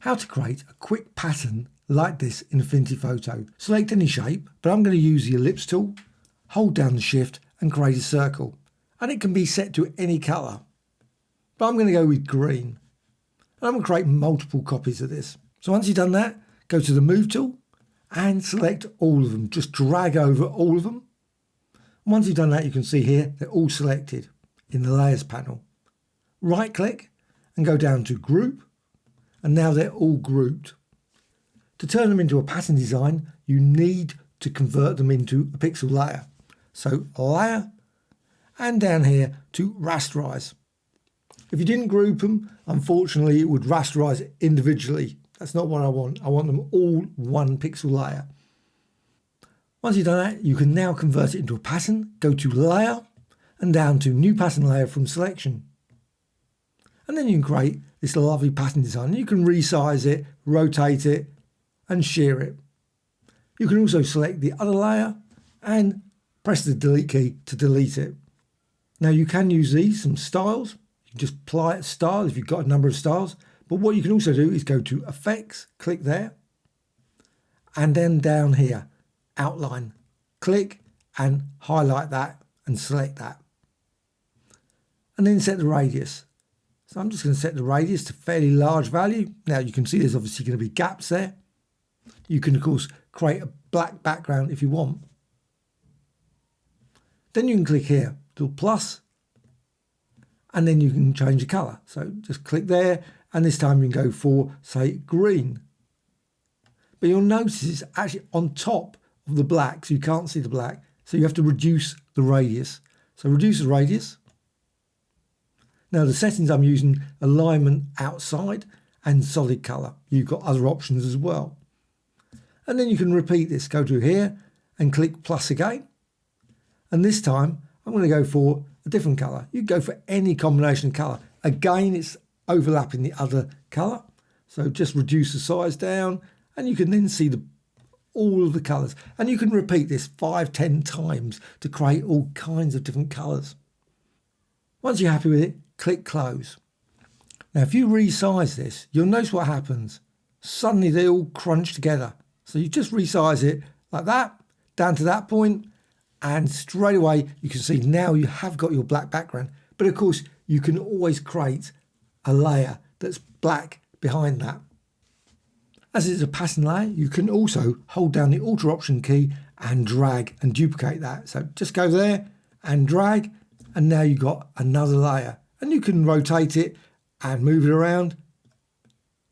How to create a quick pattern like this in Affinity Photo. Select any shape, but I'm going to use the ellipse tool, hold down the shift and create a circle. And it can be set to any colour. But I'm going to go with green. And I'm going to create multiple copies of this. So once you've done that, go to the move tool and select all of them. Just drag over all of them. And once you've done that, you can see here, they're all selected in the layers panel. Right click and go down to group. And now they're all grouped. To turn them into a pattern design, you need to convert them into a pixel layer. So layer and down here to rasterize. If you didn't group them, unfortunately, it would rasterize individually. That's not what I want. I want them all one pixel layer. Once you've done that, you can now convert it into a pattern. Go to layer and down to new pattern layer from selection. And then you can create this lovely pattern design. You can resize it, rotate it, and shear it. You can also select the other layer and press the delete key to delete it. Now you can use these, some styles. You can just apply a style if you've got a number of styles. But what you can also do is go to Effects, click there, and then down here, Outline. Click and highlight that and select that. And then set the radius. So I'm just going to set the radius to a fairly large value. Now you can see there's obviously going to be gaps there. You can of course create a black background if you want. Then you can click here, do plus, and then you can change the colour. So just click there, and this time you can go for, say, green. But you'll notice it's actually on top of the black, so you can't see the black. So you have to reduce the radius. So reduce the radius. Now the settings I'm using, alignment outside and solid colour. You've got other options as well. And then you can repeat this. Go to here and click plus again. And this time I'm going to go for a different colour. You go for any combination of colour. Again, it's overlapping the other colour. So just reduce the size down and you can then see all of the colours. And you can repeat this 5-10 times to create all kinds of different colours. Once you're happy with it, click close. Now if you resize this, you'll notice what happens. Suddenly they all crunch together. So you just resize it like that, down to that point, and straight away you can see now you have got your black background. But of course you can always create a layer that's black behind that. As it's a pattern layer, you can also hold down the Alt Option key and drag and duplicate that. So just go there and drag, and now you've got another layer. And you can rotate it and move it around.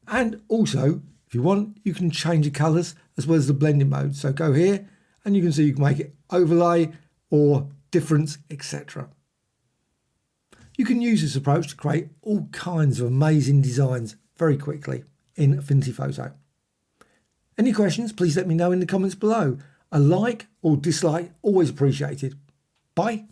And also, if you want, you can change the colours as well as the blending mode. So go here and you can see you can make it overlay or difference, etc. You can use this approach to create all kinds of amazing designs very quickly in Affinity Photo. Any questions, please let me know in the comments below. A like or dislike, always appreciated. Bye.